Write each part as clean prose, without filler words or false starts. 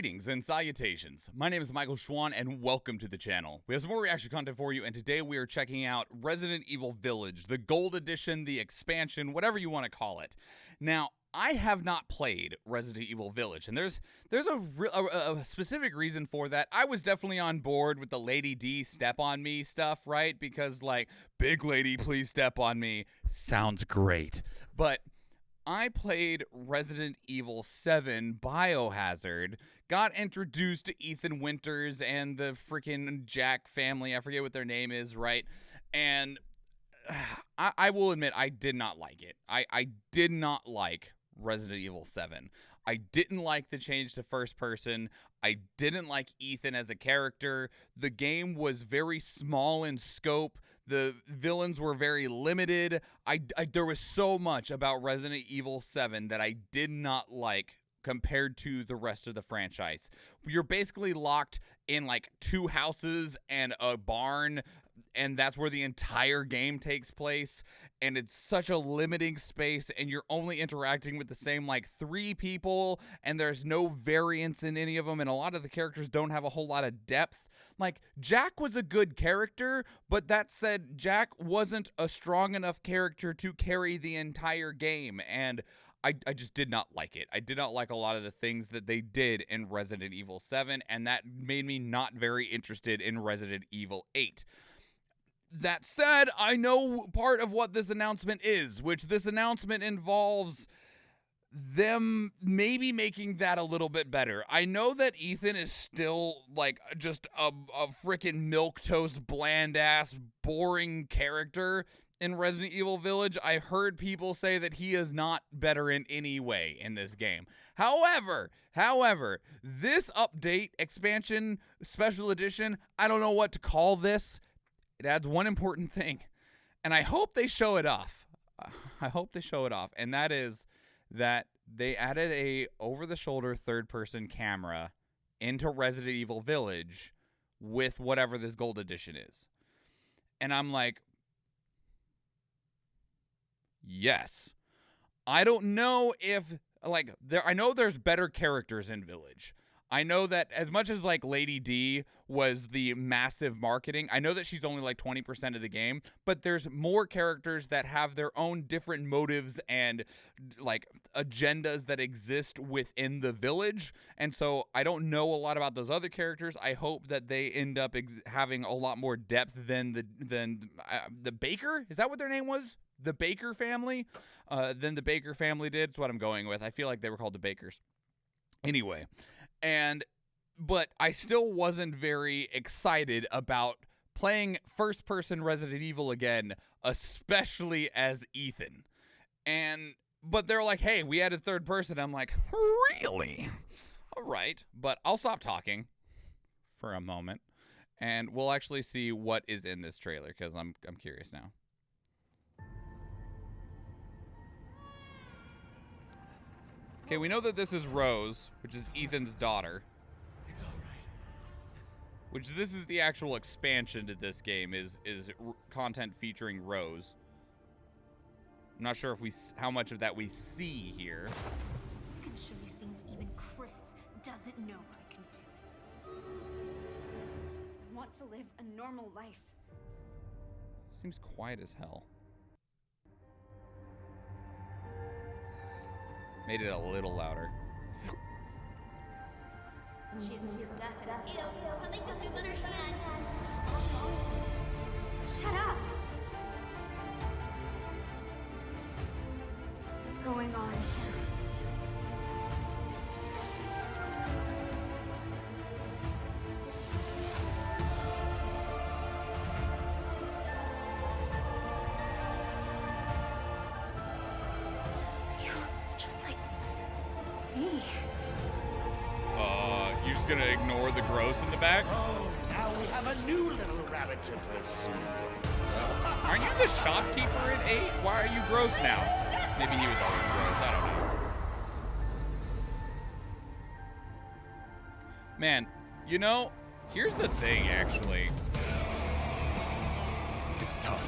Greetings and salutations. My name is Michael Schwahn and welcome to the channel. We have some more reaction content for you, and today we are checking out Resident Evil Village, the Gold Edition, the expansion, whatever you want to call it. Now, I have not played Resident Evil Village, and there's a specific reason for that. I was definitely on board with the Lady D step on me stuff, right? Because, like, big lady, please step on me. Sounds great. But I played Resident Evil 7 Biohazard, got introduced to Ethan Winters and the freaking Jack family, I forget what their name is, right? And I will admit, I did not like it. I did not like Resident Evil 7. I didn't like the change to first person. I didn't like Ethan as a character. The game was very small in scope. The villains were very limited. There was so much about Resident Evil 7 that I did not like compared to the rest of the franchise. You're basically locked in like two houses and a barn, and that's where the entire game takes place, and it's such a limiting space, and you're only interacting with the same like 3 people, and there's no variance in any of them, and a lot of the characters don't have a whole lot of depth. Like, Jack was a good character, but that said, Jack wasn't a strong enough character to carry the entire game, and I just did not like it. I did not like a lot of the things that they did in Resident Evil 7, and that made me not very interested in Resident Evil 8. That said, I know part of what this announcement is, which this announcement involves them maybe making that a little bit better. I know that Ethan is still like just a freaking milquetoast, bland-ass, boring character in Resident Evil Village. I heard people say that he is not better in any way in this game. However, this update, expansion, special edition, I don't know what to call this. It adds one important thing, and I hope they show it off. And that is that they added a over-the-shoulder third-person camera into Resident Evil Village with whatever this Gold Edition is. And I'm like, yes. I don't know if, like, I know there's better characters in Village. I know that as much as, like, Lady D was the massive marketing, I know that she's only, like, 20% of the game, but there's more characters that have their own different motives and, like, agendas that exist within the village, and so I don't know a lot about those other characters. I hope that they end up having a lot more depth than the Baker? Is that what their name was? The Baker family? Than the Baker family did. That's what I'm going with. I feel like they were called the Bakers. Anyway. But I still wasn't very excited about playing first-person Resident Evil again, especially as Ethan. But they're like, hey, we added third person. I'm like, really? All right. But I'll stop talking for a moment, and we'll actually see what is in this trailer, because I'm curious now. Okay, we know that this is Rose, which is Ethan's daughter. It's all right. Which this is the actual expansion to this game, is content featuring Rose. I'm not sure if how much of that we see here. I can show you things even Chris doesn't know I can do. I want to live a normal life. Seems quiet as hell. Made it a little louder. She's near death. Ew, something just moved on her hand. Shut up. What's going on here? You're just gonna ignore the gross in the back? Oh, now we have a new little rabbit to pursue. Aren't you the shopkeeper in 8? Why are you gross now? Maybe he was always gross, I don't know. Man, you know, here's the thing, actually. It's time.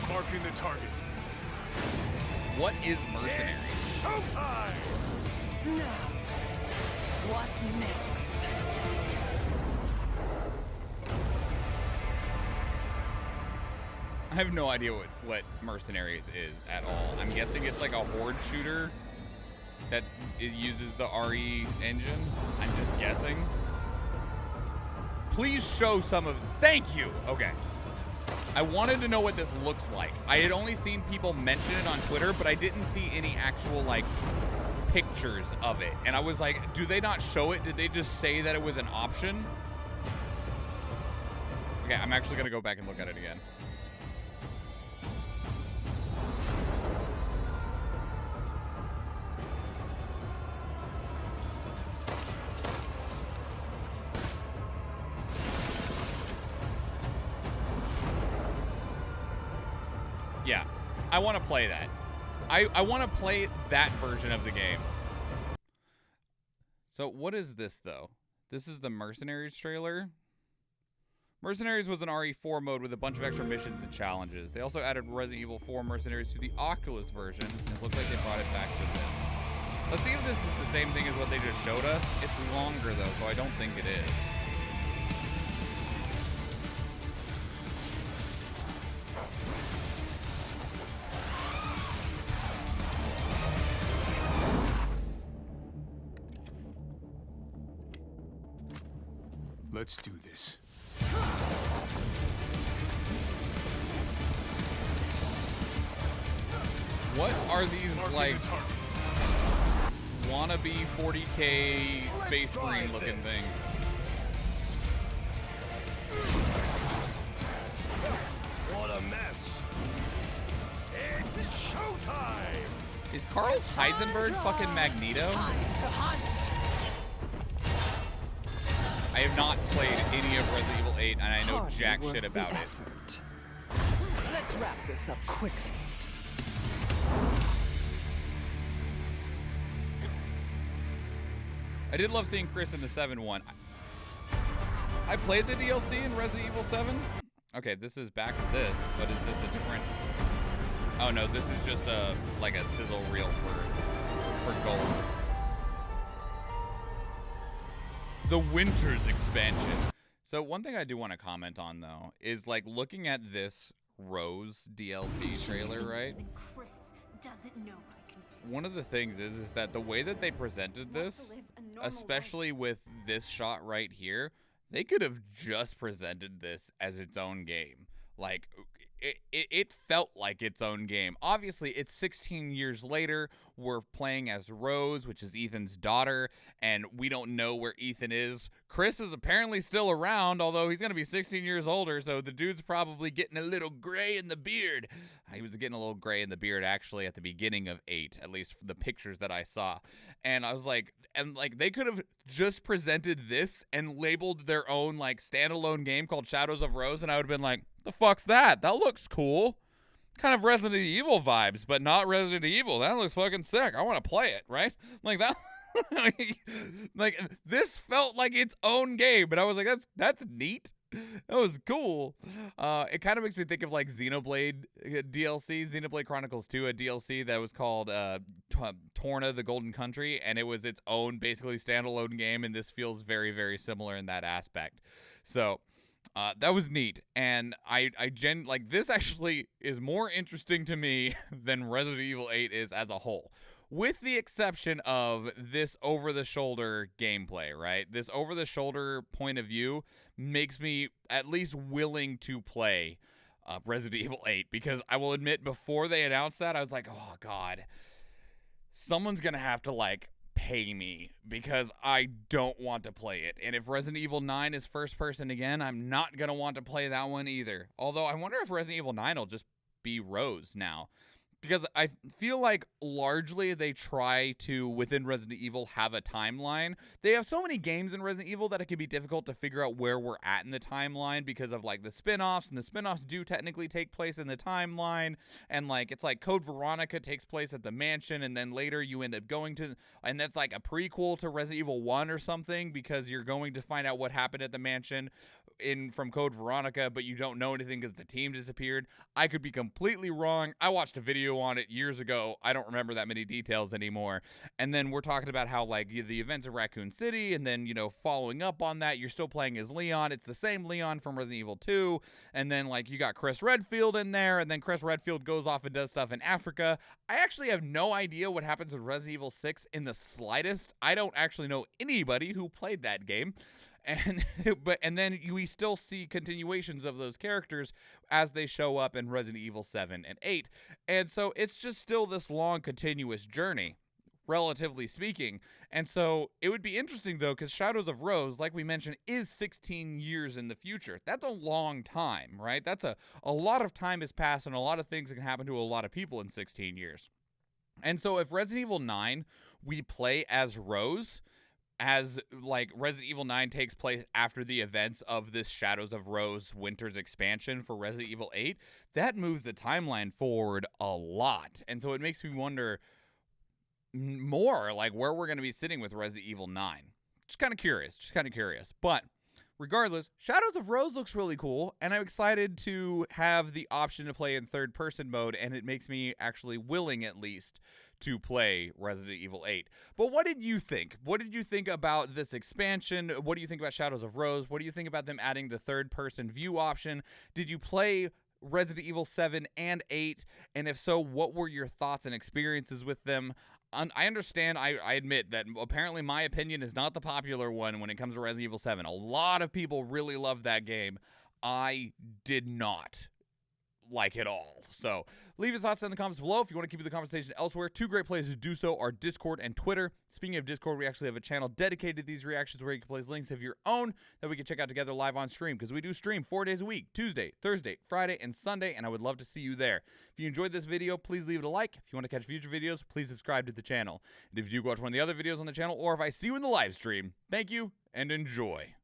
Marking the target. What is mercenary? Showtime! No. What next? I have no idea what Mercenaries is at all. I'm guessing it's like a horde shooter that it uses the RE engine. I'm just guessing. Please show some of... Thank you! Okay. I wanted to know what this looks like. I had only seen people mention it on Twitter, but I didn't see any actual, like, pictures of it. And I was like, do they not show it? Did they just say that it was an option? Okay, I'm actually going to go back and look at it again. Yeah, I want to play that. I want to play that version of the game. So what is this, though? This is the Mercenaries trailer. Mercenaries was an RE4 mode with a bunch of extra missions and challenges. They also added Resident Evil 4 Mercenaries to the Oculus version. It looks like they brought it back to this. Let's see if this is the same thing as what they just showed us. It's longer, though, so I don't think it is. Let's do this. What are these, like, wannabe 40K Space Marine looking things? What a mess! It's showtime! Is Carl Heisenberg fucking Magneto? Time to hunt. I have not played any of Resident Evil 8, and I know Hardly jack worth shit the about it. effort. Let's wrap this up quickly. I did love seeing Chris in the 7 one. I played the DLC in Resident Evil 7. Okay, this is back to this, but is this a different... Oh no, this is just a sizzle reel for gold. The Winter's expansion. So one thing I do want to comment on, though, is like looking at this Rose DLC trailer, right? Chris doesn't know I can do. One of the things is that the way that they presented this, especially with this shot right here, they could have just presented this as its own game. Like, it felt like its own game. Obviously, it's 16 years later. We're playing as Rose, which is Ethan's daughter, and we don't know where Ethan is. Chris is apparently still around, although he's going to be 16 years older, so the dude's probably getting a little gray in the beard. He was getting a little gray in the beard, actually, at the beginning of 8, at least for the pictures that I saw. And I was like, they could have just presented this and labeled their own, like, standalone game called Shadows of Rose, and I would have been like, the fuck's that? That looks cool. Kind of Resident Evil vibes, but not Resident Evil. That looks fucking sick. I want to play it, right? Like that. Like this felt like its own game, but I was like, that's neat. That was cool. It kind of makes me think of like Xenoblade DLC, Xenoblade Chronicles 2, a DLC that was called Torna, the Golden Country, and it was its own basically standalone game, and this feels very, very similar in that aspect. So that was neat, and like this actually is more interesting to me than Resident Evil 8 is as a whole, with the exception of this over-the-shoulder gameplay, right? This over-the-shoulder point of view makes me at least willing to play Resident Evil 8, because I will admit, before they announced that, I was like, oh god, someone's gonna have to like pay me, because I don't want to play it. And if Resident Evil 9 is first person again, I'm not going to want to play that one either. Although I wonder if Resident Evil 9 will just be Rose now, because I feel like largely they try to, within Resident Evil, have a timeline. They have so many games in Resident Evil that it can be difficult to figure out where we're at in the timeline because of like the spin-offs, and the spin-offs do technically take place in the timeline, and like it's like Code Veronica takes place at the mansion, and then later you end up going to, and that's like a prequel to Resident Evil 1 or something, because you're going to find out what happened at the mansion. from Code Veronica, but you don't know anything because the team disappeared. I could be completely wrong. I watched a video on it years ago. I don't remember that many details anymore. And then we're talking about how, like, the events of Raccoon City, and then, you know, following up on that, you're still playing as Leon. It's the same Leon from Resident Evil 2. And then, like, you got Chris Redfield in there, and then Chris Redfield goes off and does stuff in Africa. I actually have no idea what happens with Resident Evil 6 in the slightest. I don't actually know anybody who played that game. And then we still see continuations of those characters as they show up in Resident Evil 7 and 8. And so it's just still this long continuous journey, relatively speaking. And so it would be interesting, though, because Shadows of Rose, like we mentioned, is 16 years in the future. That's a long time, right? That's a lot of time has passed, and a lot of things can happen to a lot of people in 16 years. And so if Resident Evil 9, we play as Rose, as, like, Resident Evil 9 takes place after the events of this Shadows of Rose Winter's expansion for Resident Evil 8, that moves the timeline forward a lot. And so it makes me wonder more, like, where we're going to be sitting with Resident Evil 9. Just kind of curious. But regardless, Shadows of Rose looks really cool, and I'm excited to have the option to play in third-person mode, and it makes me actually willing, at least, to play Resident Evil 8. But what did you think? What did you think about this expansion? What do you think about Shadows of Rose? What do you think about them adding the third-person view option? Did you play Resident Evil 7 and 8? And if so, what were your thoughts and experiences with them? I understand, I admit that apparently my opinion is not the popular one when it comes to Resident Evil 7. A lot of people really love that game. I did not like it all. So leave your thoughts in the comments below. If you want to keep the conversation elsewhere, two great places to do so are Discord and Twitter. Speaking of Discord, we actually have a channel dedicated to these reactions where you can place links of your own that we can check out together live on stream, because we do stream 4 days a week: Tuesday, Thursday, Friday, and Sunday, and I would love to see you there. If you enjoyed this video, please leave it a like. If you want to catch future videos, please subscribe to the channel. And if you do watch one of the other videos on the channel, or if I see you in the live stream, thank you and enjoy.